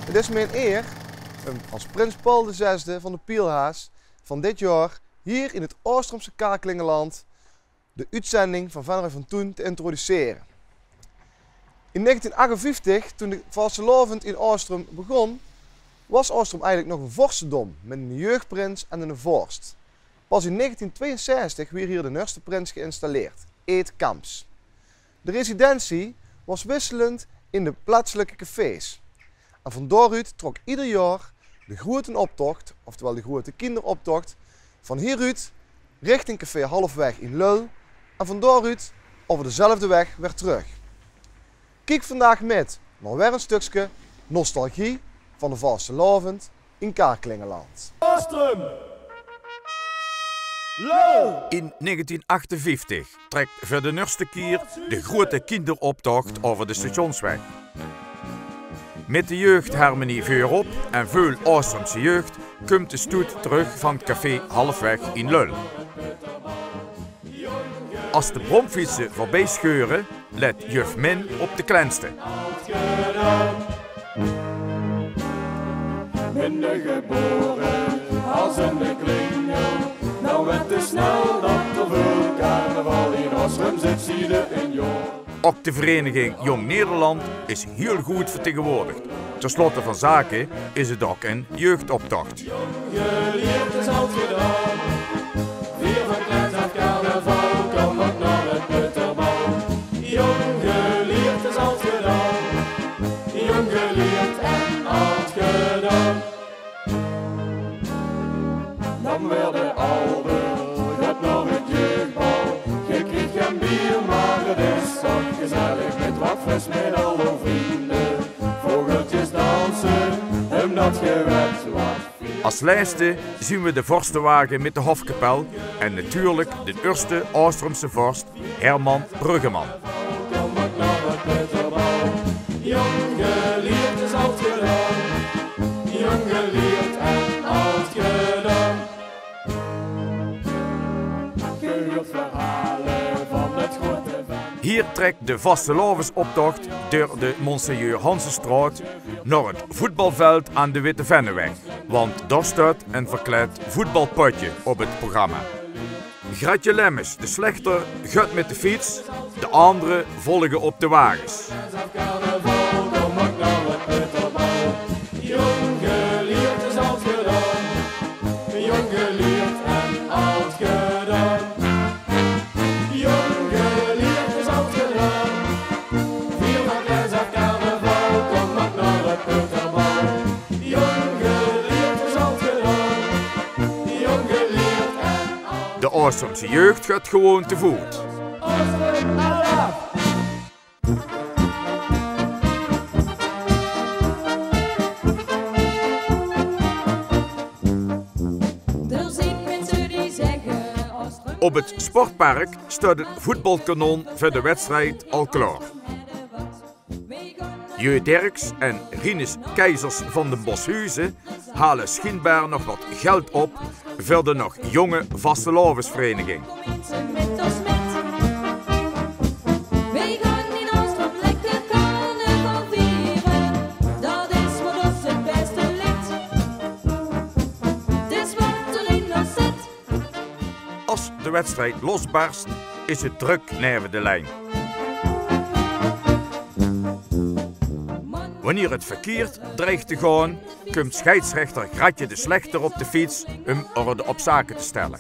Het is mijn eer om als prins Paul VI van de Pielhaas van dit jaar hier in het Oostromse Kaarklingenland de uitzending van Venray van Toen te introduceren. In 1958, toen de vastelovend in Oostrom begon, was Oostrom eigenlijk nog een vorstendom met een jeugdprins en een vorst. Pas in 1962 werd hier de eerste prins geïnstalleerd, Eet Kamps. De residentie was wisselend in de plaatselijke cafés. En van daaruit trok ieder jaar de grote optocht, oftewel de grote kinderoptocht, van hieruit richting café Halfweg in Lul en van daaruit over dezelfde weg weer terug. Kijk vandaag met naar weer een stukje nostalgie van de vastelovend in Kaarklingenland. Oostrom! Lul! In 1958 trekt voor de eerste keer de grote kinderoptocht over de stationsweg. Met de jeugdharmonie voorop en veel Oostromse jeugd komt de stoet terug van het café Halfweg in Lul. Als de bromfietsen voorbij scheuren, let juf Min op de kleinste. Minder geboren als een klingel. Nou werd te snel dat er veel carnaval in Oostrom zit, zie je een jaar. Ook de vereniging Jong Nederland is heel goed vertegenwoordigd. Ten slotte van zaken is het ook een jeugdoptocht. Geleerd is al gedaan. Vier van kleins af carnaval, kom ook naar het putterbal. Jong geleerd is al gedaan. Jong geleerd en oud gedaan. Dan werd de oude, gaat naar het jeugdbal. Je kreeg geen bier, maar het is toch gezellig met wat fris met alle vrienden. Vogeltjes dansen, omdat je weet wat. Als lijste zien we de vorstenwagen met de hofkapel en natuurlijk de eerste Oostromse vorst Herman Bruggeman. Kom ook naar het putterbal. Jong geleerd is oud gedaan. Jong geleerd en oud gedaan. Je hoort verhalen van het grote van. Hier trekt de vastelovensoptocht door de Monseigneur Hansenstraat naar het voetbalveld aan de Witte Venneweg. Want daar staat een verkleed voetbalpotje op het programma. Gratje Lemmens, de slechter, gaat met de fiets, de anderen volgen op de wagens. Carnaval, kom ook naar het putterbal. Jong geleerd is oud gedaan. Jong geleerd en oud gedaan. Jong geleerd is oud gedaan. Vier van kleins af carnaval, kom ook naar het putterbal. Jong geleerd is oud gedaan. Jong geleerd en oud. De Oostromse jeugd gaat gewoon te voet. Oostrom, Allah! Er zijn mensen die zeggen Oostrom. Op het sportpark staat het voetbalkanon voor de wedstrijd al klaar. Jeu Derks en Rinus Keizers van den Boshuizen halen schijnbaar nog wat geld op voor de nog jonge vastelovensvereniging. Mensen met ons met. Wij gaan in Oostrom lekker carnaval vieren. Dat is wat ons het beste ligt. Het is wat er in ons zit. Als de wedstrijd losbarst, is het druk naar de lijn. Wanneer het verkeerd dreigt te gaan, komt scheidsrechter Gratje de Slechter op de fiets om orde op zaken te stellen.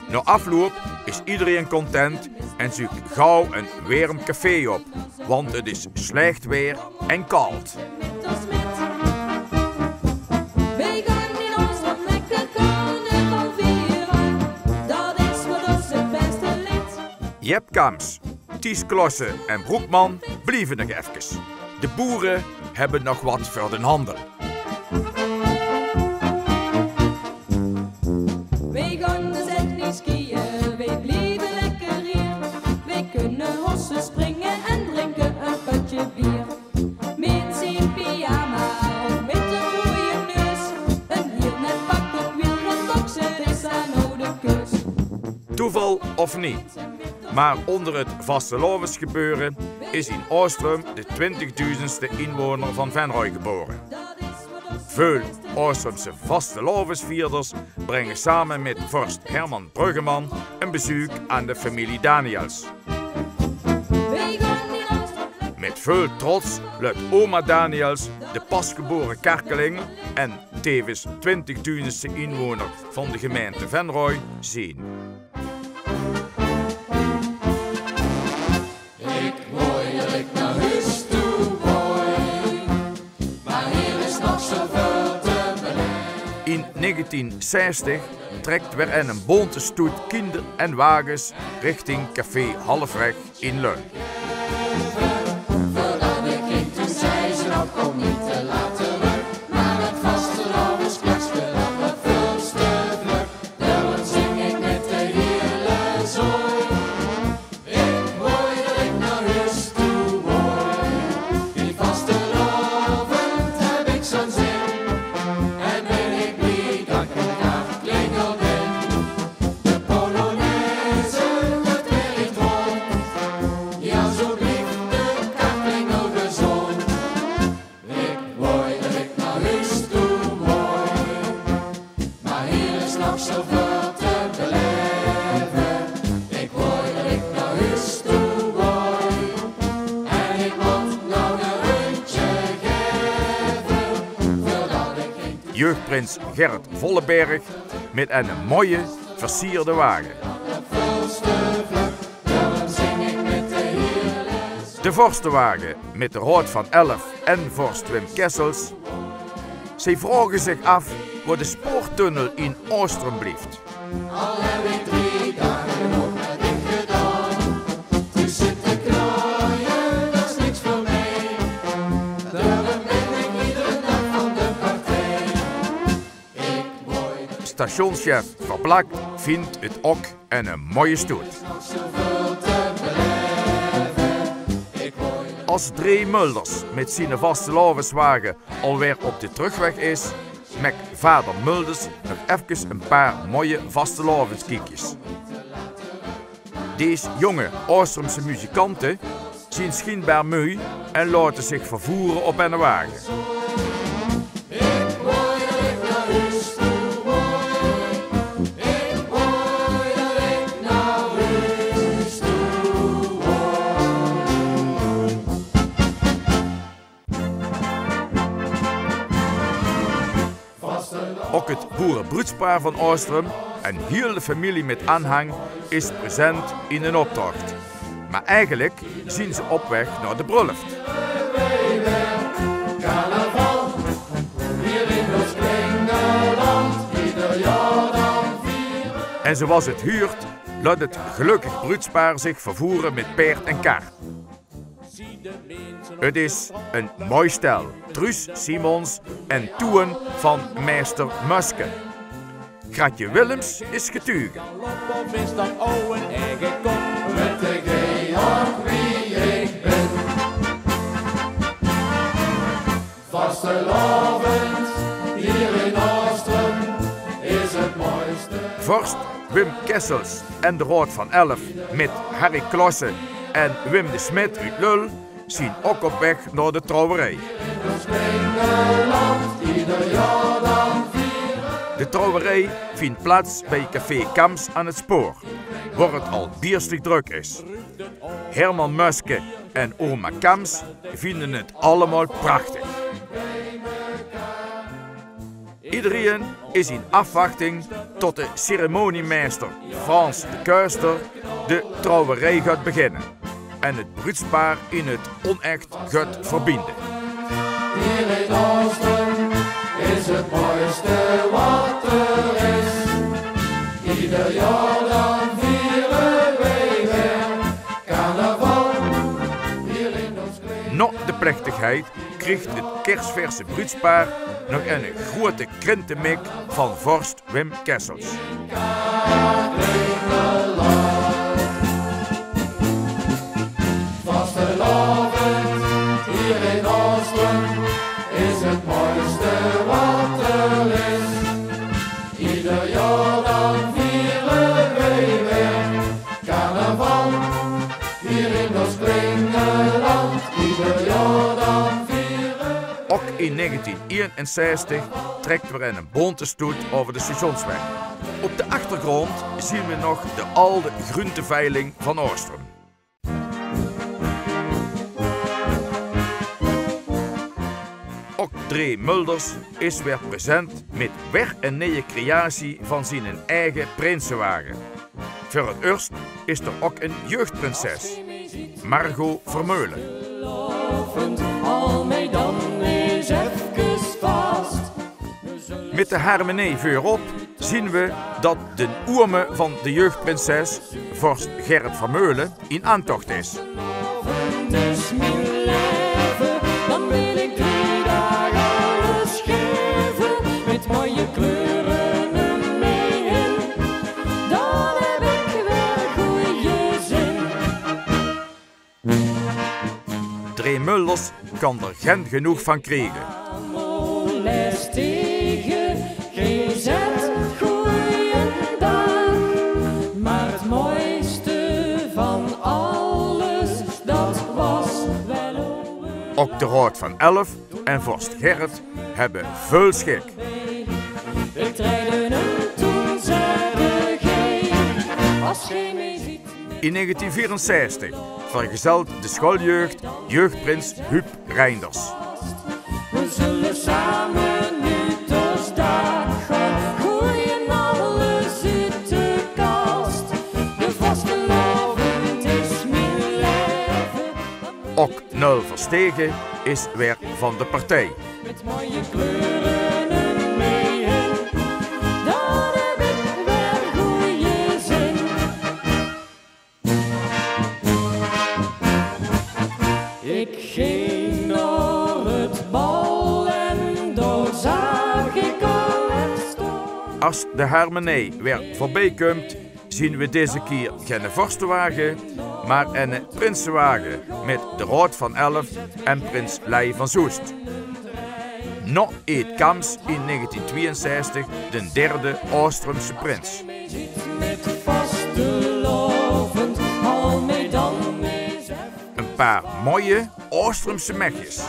Na afloop is iedereen content en zoekt gauw een warm café op, want het is slecht weer en koud. Met ons met. Wij gaan in Oostrom lekker carnaval vieren. Dat is wat ons het beste ligt. Jep Kams, Ties Klossen en Broekman blijven nog even. De boeren hebben nog wat voor de handen. Wij gaan de zet niet skiën, wij blijven lekker hier. Wij kunnen hossen springen en drinken een potje bier. Met zijn pyjama of met een rode neus. Een heel net pak op wiel en boksen is aan nou de keus. Toeval of niet, maar onder het vastelovensgebeuren is in Oostrum de 20.000ste inwoner van Venrooy geboren. Veel Oostrumse vastelovensvierders brengen samen met vorst Herman Bruggeman een bezoek aan de familie Daniels. Met veel trots laat oma Daniels, de pasgeboren kerkeling en tevens 20.000ste inwoner van de gemeente Venrooy, zien. Ik wou dat ik naar huis toe wou, maar hier is nog zoveel te beleven. In 1960 trekt weer een bonte stoet kinder en wagens richting café Halfweg in Leun. Voordat ik ging, toen zei ze nog kom niet te laat terug, maar het vastelovenskletsje dat me vulste vlug. Daarom zing ik met de hele zooi. Ik wou dat ik naar huis toe wou, die vastelovend heb ik zo'n zin. En ben ik blij dat ik een nachtklingel ben. De Polonaise wordt weer in rond, ja zo blijft de kaartklingel gezond. Ik wou dat ik naar huis toe wou, maar hier is nog zoveel te beleven. Ik wou dat ik naar huis toe wou, en ik moet nou een rondje geven, voordat ik ging. Jeugdprins Gerrit Volleberg met een mooie versierde wagen. De vorstenwagen met de Rood van 11 en vorst Wim Kessels. Zij vragen zich af waar de spoortunnel in Oostrum blijft. Al heb ik 3 dagen op mijn ding gedaan, tussen te knaaien, dat is niks voor mij. Daarom ben ik iedere dag van de partij. Ik wou dat Stationschef Verblak vindt het ook een mooie stoet. nog zoveel te beleven. Ik wou dat Als Dree Mulders met zijn vastelovenswagen alweer op de terugweg is, maakt vader Mulders nog even een paar mooie vastelovenskiekjes. Deze jonge Oostrumse muzikanten zien schijnbaar moe en laten zich vervoeren op een wagen. ik wou dat ik naar huis toe wou. Ik wou dat ik naar huis toe wou. Ook het boerenbroedspaar van Oostrum, een hele familie met aanhang, is present in een optocht. Maar eigenlijk zien ze op weg naar de bruiloft. Carnaval, hier in ons kleine land, ieder jaar dan vieren. En zoals het huurt, laat het gelukkig bruidspaar zich vervoeren met paard en kar. Het is een mooi stel, Truus Simons en Toen van meester Muske. Gratje Willems is getuige. Of is dat oude eigen kop? Met de Georg wie ik ben. Vastelovend, hier in Oostrum, is het mooiste. Vorst Wim Kessels en de Rood van 11 met Harry Klossen en Wim de Smit uit Lul zien ook op weg naar de trouwerij. In ons kleine land, ieder jaar dan vieren. De trouwerij vindt plaats bij Café Kams aan het spoor, waar het al bierstig druk is. Herman Muske en oma Kams vinden het allemaal prachtig. Iedereen is in afwachting tot de ceremoniemeester Frans de Kuister de trouwerij gaat beginnen en het bruidspaar in het onecht gaat verbinden. Hier in Oostrum is het mooiste wat er is. Ieder jaar dan vieren wij weer carnaval. Hier in ons klein. Na de plechtigheid krijgt het kerstverse bruidspaar nog een grote krentenmik van vorst Wim Kessels. Vastelovend, hier in Oostrum is het mooiste wat er is. Ieder jaar dan vieren wij weer carnaval. Hier in ons kleine land. in 1961 trekt weer een bonte stoet over de stationsweg. Op de achtergrond zien we nog de oude groenteveiling van Oostrum. Ook Dree Mulders is weer present met weer een nieuwe creatie van zijn eigen prinsenwagen. Voor het eerst is er ook een jeugdprinses, Margot Vermeulen. Met de harmonie voorop zien we dat de oerme van de jeugdprinses, vorst Gerrit Vermeulen, in aantocht is. Dan wil ik 3 dagen alles geven, met mooie kleuren en mee in. Dan heb ik weer goeie zin. Dree Mulders kan er geen genoeg van krijgen. Les tegen GZ, goeiedag. Maar het mooiste van alles, dat was wel. Ook de Raad van 11 en vorst Gerrit hebben veel schik. Ik treedde hem toen zeide gij, als gij mij ziet. In 1964 vergezelt de schooljeugd jeugdprins Huub Reinders. We zullen samen nu tot dag gaan, groeien alles uit de kast. De vastelavond is mijn leven. Ook Nul Verstegen is weer van de partij. Met mooie kleuren en mee in, dan heb ik weer goeie zin. Ik ging naar het bal en daar zag ik al het storm. Als de harmonie weer voorbij komt, zien we deze keer geen vorstenwagen, maar een prinsenwagen met de Raad van 11 en prins Leij van Soest. Nog eet Kams in 1962 de derde Oostrumse prins. Met vastelavond, al mee dan mee zeg. Een paar mooie Oostrumse mechjes.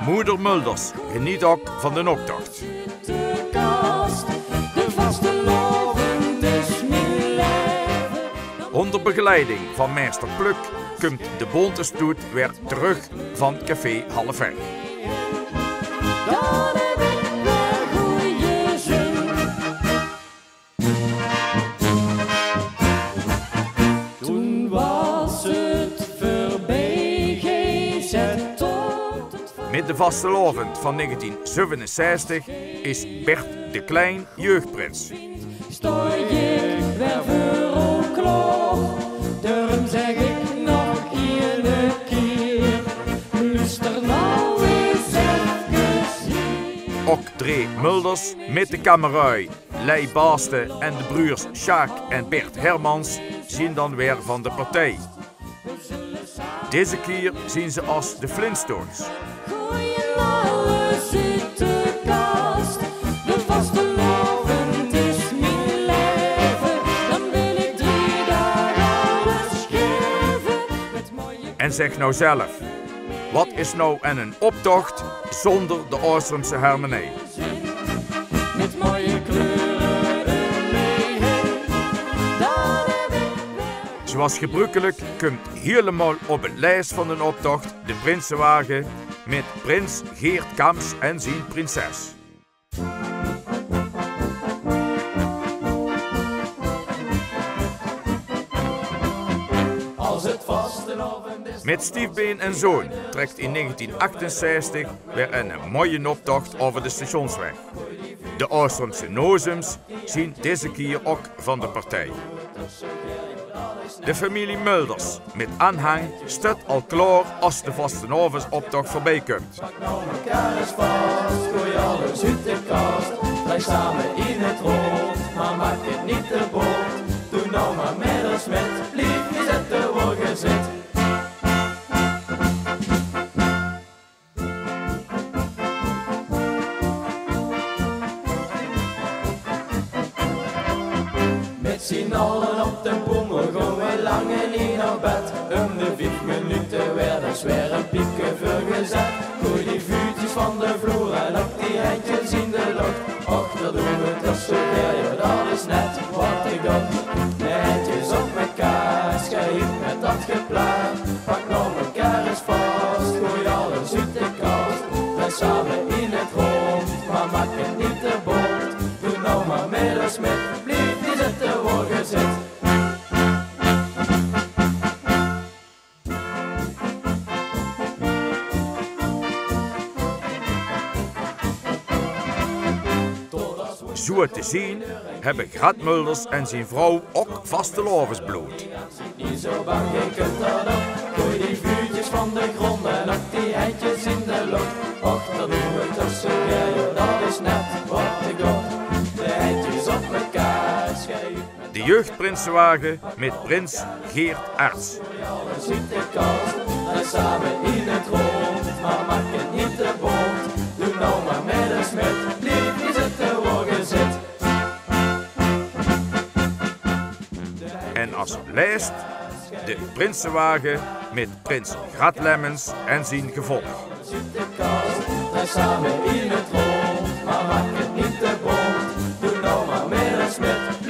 Moeder Mulders geniet ook van de optocht. De kast, de vastelavond is mijn leven. Onder begeleiding van meester Pluk komt de bonte stoet weer terug van café Halfweg. Dan heb ik weer goeie zin. Toen was het voorbij, GZ tot het Met de vastelavond van 1967 is Bert de Klein jeugdprins. sta ik weer voor klaar. Daarom zeg ik nog een keer, luister nou eens even hier. Ook Dree Mulders met de kamerui, Lei Baaste en de broers Sjaak en Bert Hermans zien dan weer van de partij. Deze keer zien ze als de Flintstones. Gooien alles uit de kast, de vastelavond is mijn leven. Dan wil ik 3 dagen alles geven, met mooie En zeg nou zelf, wat is nou een optocht zonder de Oostrumse harmonie? met mooie kleuren mee in. Dan heb ik weer. Zoals gebruikelijk komt helemaal op het lijst van een optocht de prinsenwagen met prins Geert Kams en zijn prinses. Als het vastelavond is. Met Stiefbeen en Zoon trekt in 1968 weer een mooie optocht over de stationsweg. De Oostrumse nozems zien deze keer ook van de partij. De familie Mulders met aanhang staat al klaar als de vastenavondsoptocht voorbij komt. Pak nou elkaar eens vast, gooi alles uit de kast. Blijf samen in het rond, maar maak het niet te bot. Doe nou maar met ons met, lief is het te worden gezet. Met z'n allen op de boemel gaan we lang en niet naar bed. Om de 5 minuten werd er weer een piepje vergezet. Goeie gedocht. De eindjes op mekaar, schijt met dat geplaat. Pak nou mekaar eens vast, gooi alles uit de kast. Wij samen in het rond, maar maak het niet te bond. Doe nou maar met de smid, blijf die zitten waar je zit. Zo te zien hebben Grat Mulders en zijn vrouw ook vastelavondsbloed. Niet zo bang, je kunt dat op. Gooi die vuurtjes van de grond en ook die eindjes in de lucht. Och, dat doen we tussen jij, dat is net wat ik doe. De eindjes op mekaar, schijf met De jeugdprinsenwagen met prins Geert Arts. alles uit de kast. En samen in het rond, maar maak het niet te bond. Doe nou maar met de smid, blijf die zitten waar je zit. En als lijst de prinsenwagen met prins Grat Lemmens en zijn gevolg. Uit de kast, en samen in het rond, maar maak het niet te bond. Doe nou maar met de smid.